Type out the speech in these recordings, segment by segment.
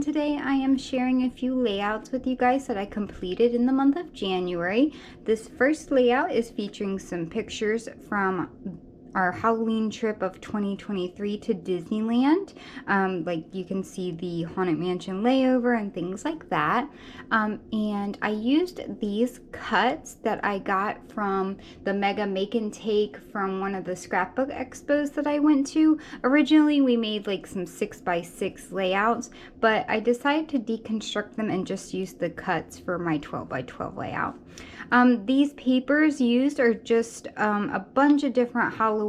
and today I am sharing a few layouts with you guys that I completed in the month of January. This first layout is featuring some pictures from our Halloween trip of 2023 to Disneyland. Like you can see the Haunted Mansion layover and things like that. And I used these cuts that I got from the Mega Make and Take from one of the Scrapbook expos that I went to. Originally we made like some 6x6 layouts, but I decided to deconstruct them and just use the cuts for my 12x12 layout. These papers used are just a bunch of different Halloween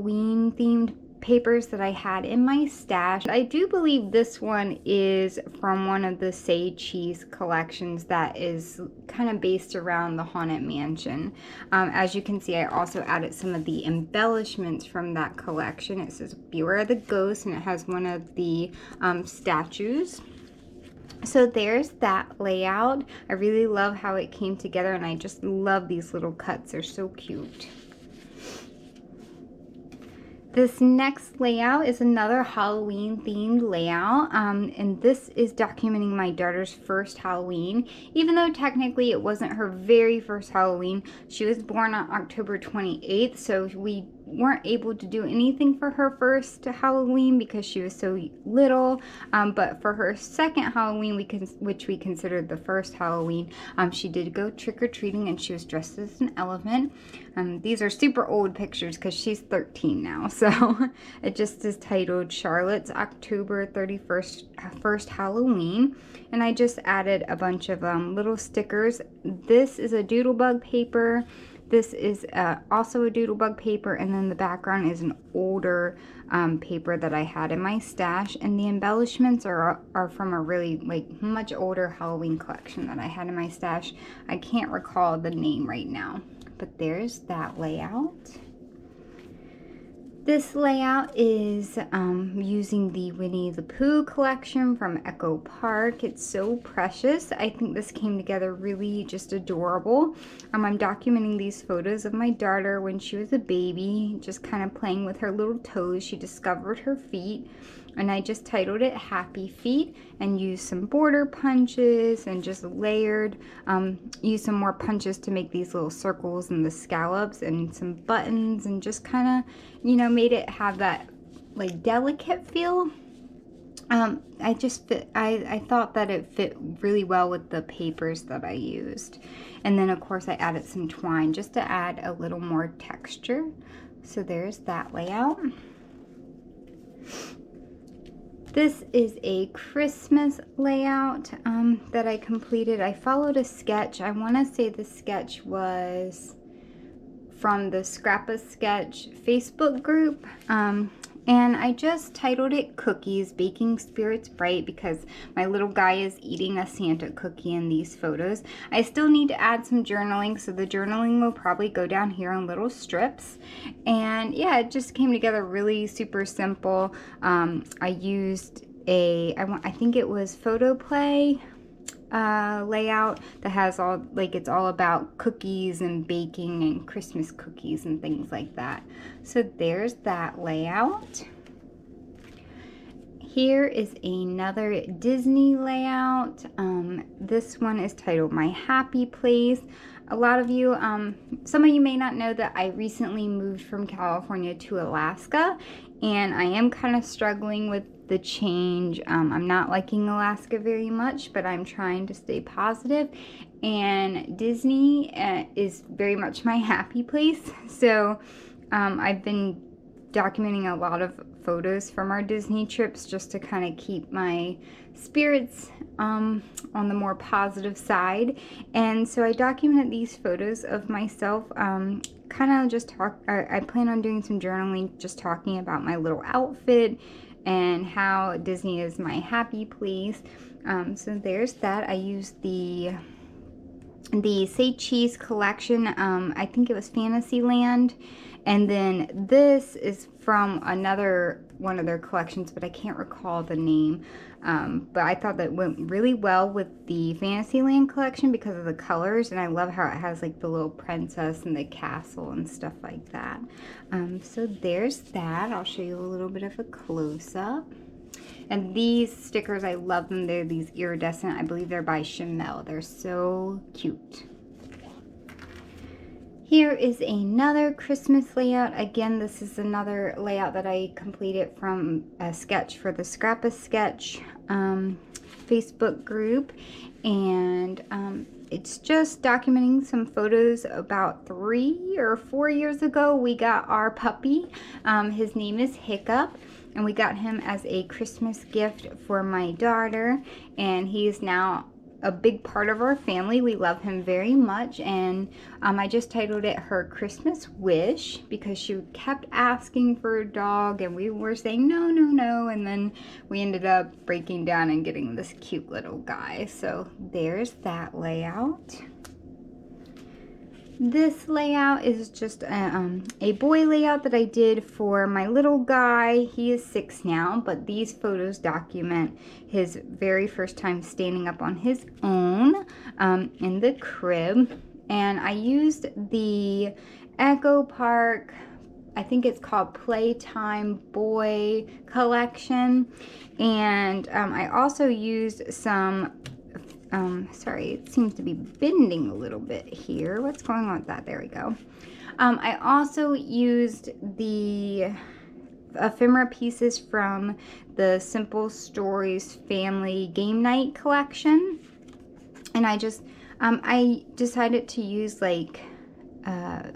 themed papers that I had in my stash. I do believe this one is from one of the Say Cheese collections that is kind of based around the Haunted Mansion. As you can see, I also added some of the embellishments from that collection. It says Beware the Ghost, and it has one of the statues. So there's that layout. I really love how it came together, and I just love these little cuts. They're so cute. This next layout is another Halloween themed layout, and this is documenting my daughter's first Halloween. Even though technically it wasn't her very first Halloween, she was born on October 28th, so we weren't able to do anything for her first Halloween because she was so little, but for her second Halloween, which we considered the first Halloween, she did go trick-or-treating and she was dressed as an elephant. These are super old pictures because she's 13 now, so it just is titled Charlotte's October 31st first Halloween, and I just added a bunch of little stickers. This is a doodlebug paper. This is also a doodlebug paper, and then the background is an older paper that I had in my stash, and the embellishments are from a really much older Halloween collection that I had in my stash. I can't recall the name right now, but there's that layout. This layout is using the Winnie the Pooh collection from Echo Park. It's so precious. I think this came together really just adorable. I'm documenting these photos of my daughter when she was a baby, just kind of playing with her little toes. She discovered her feet, and I just titled it Happy Feet and used some border punches and just layered, used some more punches to make these little circles and the scallops and some buttons, and just kind of, you know, made it have that like delicate feel. I thought that it fit really well with the papers that I used. And then of course I added some twine just to add a little more texture. So there's that layout. This is a Christmas layout that I completed. I followed a sketch. I want to say the sketch was from the Scrapbook Sketch Facebook group. And I just titled it Cookies, Baking Spirits Bright, because my little guy is eating a Santa cookie in these photos. I still need to add some journaling, so the journaling will probably go down here on little strips. And yeah, it just came together really super simple. I used I think it was Photo Play layout that has all, it's all about cookies and baking and Christmas cookies and things like that. So there's that layout. Here is another Disney layout. This one is titled My Happy Place. A lot of you, some of you may not know that I recently moved from California to Alaska, and I am kind of struggling with the change. I'm not liking Alaska very much, but I'm trying to stay positive, and Disney is very much my happy place. So I've been documenting a lot of photos from our Disney trips just to kind of keep my spirits on the more positive side. And so I documented these photos of myself, kind of just I plan on doing some journaling, just talking about my little outfit and how Disney is my happy place. So there's that. I used the Say Cheese collection. I think it was Fantasyland. And then this is from another one of their collections, but I can't recall the name. But I thought that went really well with the Fantasyland collection because of the colors, and I love how it has like the little princess and the castle and stuff like that. So there's that. I'll show you a little bit of a close-up. And these stickers, I love them. They're these iridescent. I believe they're by Chanel. They're so cute. Here is another Christmas layout. Again, this is another layout that I completed from a sketch for the Scrapbook sketch Facebook group. And it's just documenting some photos. About 3 or 4 years ago, we got our puppy. His name is Hiccup. And we got him as a Christmas gift for my daughter. And he is now a big part of our family. We love him very much, and I just titled it Her Christmas Wish because she kept asking for a dog and we were saying no, no, no, and then we ended up breaking down and getting this cute little guy. So there's that layout. This layout is just a boy layout that I did for my little guy. He is 6 now, but these photos document his very first time standing up on his own in the crib. And I used the Echo Park, I think it's called Playtime Boy Collection. And I also used some sorry, it seems to be bending a little bit here. What's going on with that? There we go. I also used the ephemera pieces from the Simple Stories Family Game Night collection. And I decided to use like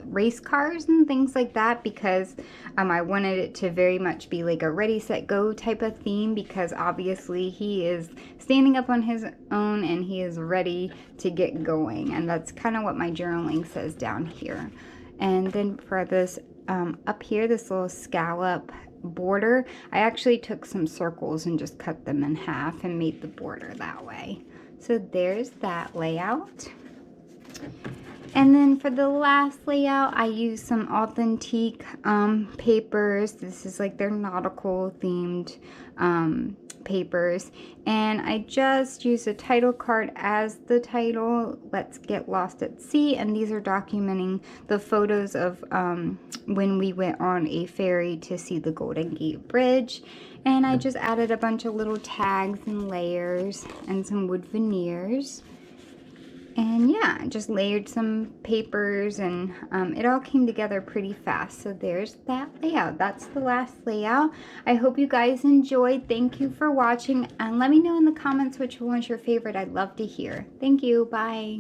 race cars and things like that because I wanted it to very much be like a ready, set, go type of theme, because obviously he is standing up on his own and he is ready to get going, and that's kind of what my journaling says down here. And then for this up here, this little scallop border, I actually took some circles and just cut them in half and made the border that way. So there's that layout. And then for the last layout, I used some authentic papers. This is like their nautical themed papers. And I just used a title card as the title, Let's Get Lost at Sea. And these are documenting the photos of when we went on a ferry to see the Golden Gate Bridge. And I just added a bunch of little tags and layers and some wood veneers. And yeah, just layered some papers, and it all came together pretty fast. So there's that layout. That's the last layout. I hope you guys enjoyed. Thank you for watching, and let me know in the comments which one was your favorite. I'd love to hear. Thank you. Bye.